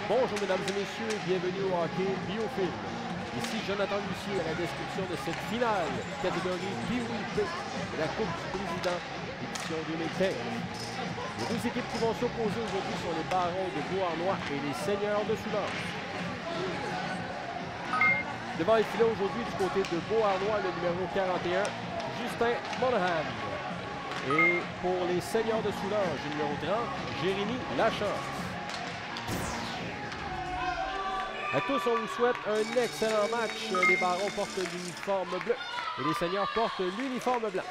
Bonjour mesdames et messieurs et bienvenue au hockey Biofilm. Ici Jonathan Lucier à la description de cette finale catégorie BWP de la Coupe du Président, édition 2015. Les deux équipes qui vont s'opposer aujourd'hui sont les Barons de Beauharnois et les Seigneurs de Soulanges. Devant les filets aujourd'hui du côté de Beauharnois, le numéro 41, Justin Monahan. Et pour les Seigneurs de Soulanges, le numéro 30, Jérémy Lachance. À tous, on vous souhaite un excellent match. Les Barons portent l'uniforme bleu et les Seigneurs portent l'uniforme blanc.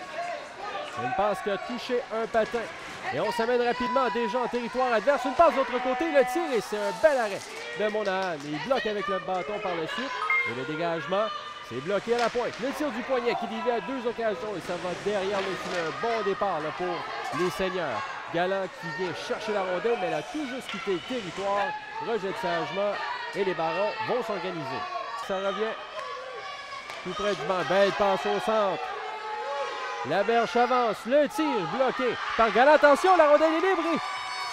Une passe qui a touché un patin. Et on s'amène rapidement déjà en territoire adverse. Une passe de l'autre côté, le tir et c'est un bel arrêt de Monahan. Il bloque avec le bâton par la suite. Et le dégagement, c'est bloqué à la pointe. Le tir du poignet qui dévie à deux occasions et ça va derrière le filet. Un bon départ là, pour les Seigneurs. Galland qui vient chercher la rondelle, mais elle a tout juste quitté le territoire. Rejette sagement. Et les Barons vont s'organiser. Ça revient tout près du banc. Belle passe au centre. La Berche avance. Le tir bloqué par Galland. Attention, la rondelle est libre.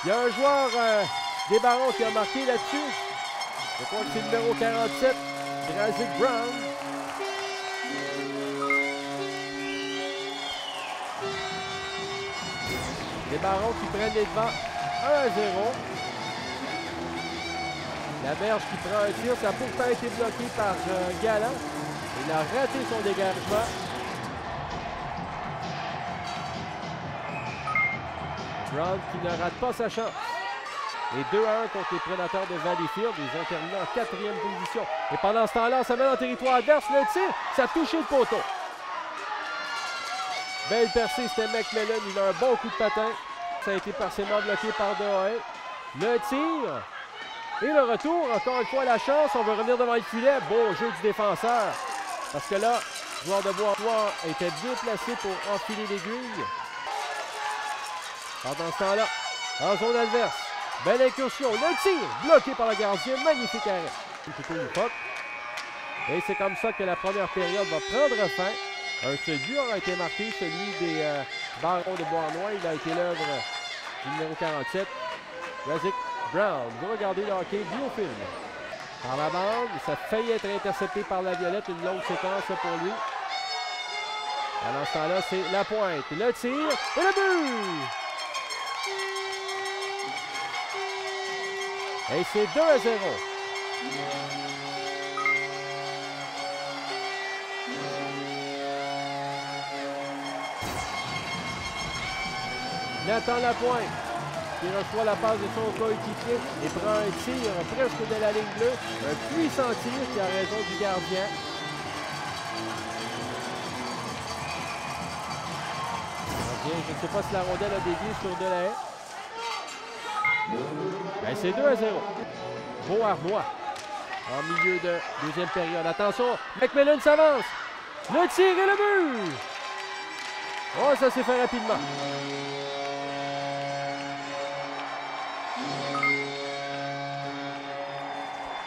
Il y a un joueur des Barons qui a marqué là-dessus. Je crois que c'est le numéro 47, Drazik Brown. Les Barons qui prennent les devants 1-0. La Berge qui prend un tir, ça a pourtant été bloqué par Galland. Il a raté son dégagement. Brown qui ne rate pas sa chance. Et 2-1 contre les Prédateurs de Valleyfield. Ils ont terminé en 4e position. Et pendant ce temps-là, on s'amène en territoire adverse. Le tir, ça a touché le poteau. Belle percée, c'était McMillan. Il a un bon coup de patin. Ça a été partiellement bloqué par Dehaize. Le tir. Et le retour, encore une fois, la chance. On veut revenir devant le filet. Beau jeu du défenseur. Parce que là, le joueur de Beauharnois était bien placé pour enfiler l'aiguille. Pendant ce temps-là, en zone adverse, belle incursion. Le tir, bloqué par le gardien. Magnifique arrêt. Et c'est comme ça que la première période va prendre fin. Un seul but aura été marqué, celui des Barons de Beauharnois. Il a été l'œuvre du numéro 47, Drazik Brown. Vous regardez le hockey Biofilm. Par la bande, ça a failli être intercepté par la Violette. Une longue séquence pour lui. Pendant ce temps-là, c'est la pointe. Le tir et le but! Et c'est 2-0. Nathan Lapointe qui reçoit la passe de son coéquipier et prend un tir presque de la ligne bleue. Un puissant tir qui a raison du gardien. Je ne sais pas si la rondelle a dévié sur Delahaye. Ben, c'est 2-0. Beauharnois en milieu de deuxième période. Attention, McMillan s'avance. Le tir et le but! Oh, ça s'est fait rapidement.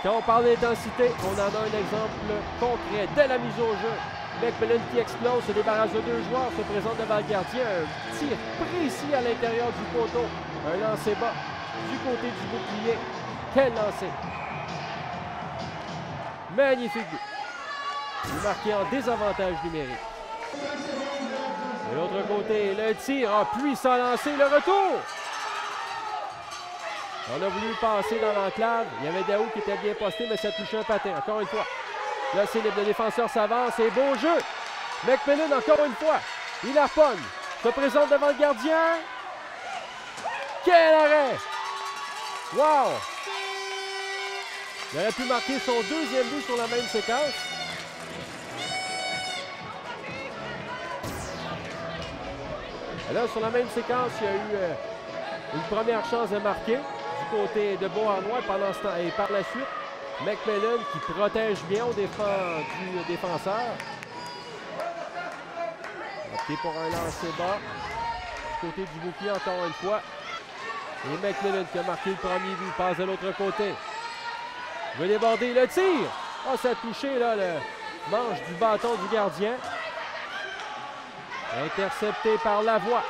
Quand on parle d'intensité, on en a un exemple concret dès la mise au jeu. McMillan qui explose, se débarrasse de deux joueurs, se présente devant le gardien. Un tir précis à l'intérieur du poteau. Un lancer bas du côté du bouclier. Quel lancer! Magnifique but. Il est marqué en désavantage numérique. De l'autre côté, le tir en puissant lancé, le retour! On a voulu passer dans l'enclave. Il y avait Daou qui était bien posté, mais ça touchait un patin. Encore une fois. Là, c'est le défenseur s'avance. C'est beau jeu. McMillan, encore une fois. Il harponne. Se présente devant le gardien. Quel arrêt! Wow! Il aurait pu marquer son deuxième but sur la même séquence. Et là, sur la même séquence, il y a eu une première chance de marquer du côté de Beauharnois pendant ce temps. Et par la suite, McMillan qui protège bien au du défenseur. Opté pour un lancer bas. Du côté du bouclier encore une fois. Et McMillan qui a marqué le premier but. Passe de l'autre côté. Il veut déborder le tir. Ah, ça a touché là, le manche du bâton du gardien. Intercepté par Lavoie.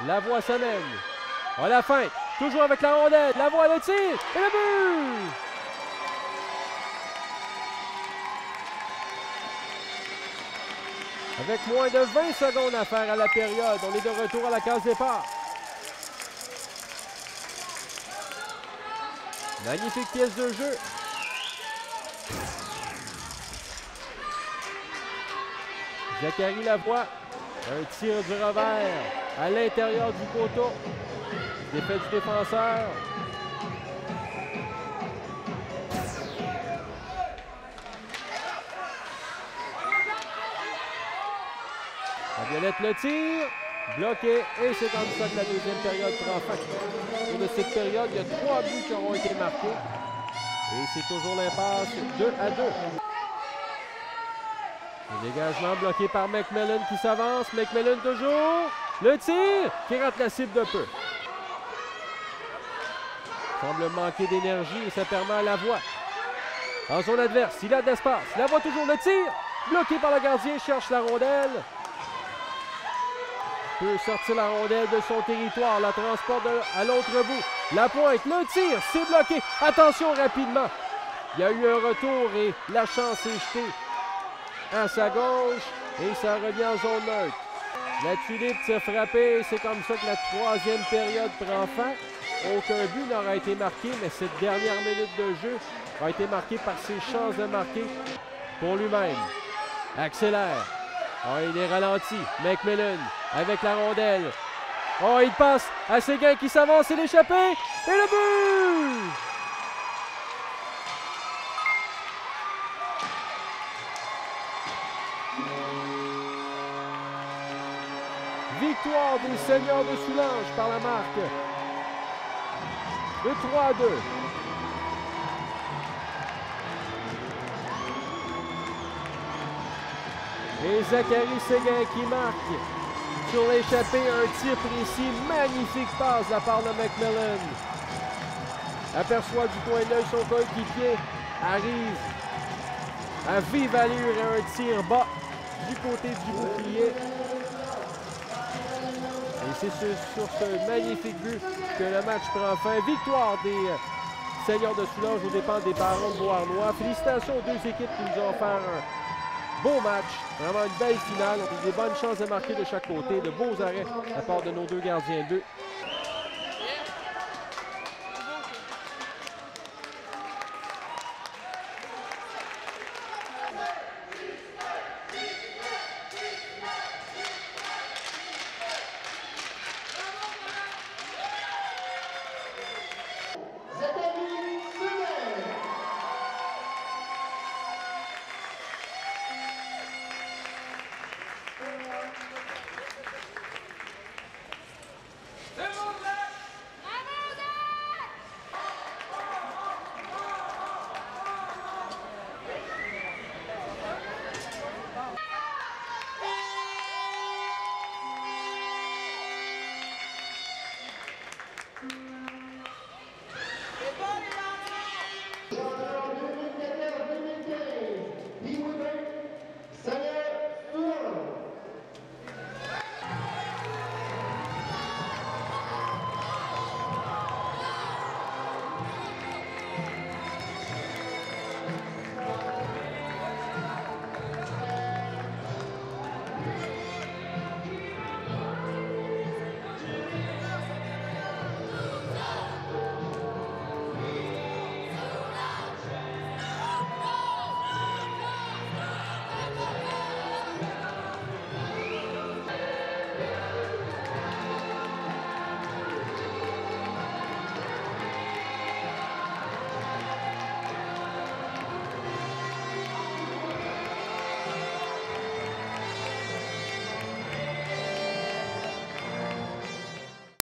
Lavoie s'amène. À la fin, Toujours avec la rondelle. Lavoie, le tir. Et le but! Avec moins de 20 secondes à faire à la période, on est de retour à la case départ. Magnifique pièce de jeu. Zachary Lavoie, un tir du revers à l'intérieur du poteau. Défait du défenseur. La Violette le tire, bloqué, et c'est comme ça que la deuxième période prend fin. Au cours de cette période, il y a 3 buts qui auront été marqués. Et c'est toujours l'impasse 2-2. Le dégagement bloqué par McMillan qui s'avance. McMillan toujours. Le tir qui rate la cible de peu. Semble manquer d'énergie et ça permet à Lavoie. En zone adverse, il a de l'espace. Lavoie toujours le tir. Bloqué par le gardien, cherche la rondelle. Peut sortir la rondelle de son territoire. La transporte à l'autre bout. La pointe, le tir, c'est bloqué. Attention rapidement. Il y a eu un retour et la chance est jetée à sa gauche et ça revient en zone neutre. La tulipe s'est frappée, c'est comme ça que la troisième période prend fin. Aucun but n'aura été marqué, mais cette dernière minute de jeu a été marquée par ses chances de marquer pour lui-même. Accélère. Oh, il est ralenti. McMillan avec la rondelle. Oh, il passe à Séguin qui s'avance et l'échappé. Et le but! Victoire des Seigneurs de Soulanges par la marque de 3-2. Et Zachary Séguin qui marque sur l'échappée, un tir précis, magnifique passe de la part de McMillan. Aperçoit du coin d'œil son coéquipier, arrive à vive allure et un tir bas du côté du bouclier. Et c'est sur ce magnifique but que le match prend fin. Victoire des Seigneurs de Soulanges aux dépens des Barons de Beauharnois. Félicitations aux deux équipes qui nous ont offert un beau match. Vraiment une belle finale. On a eu des bonnes chances de marquer de chaque côté. De beaux arrêts de la part de nos deux gardiens de but.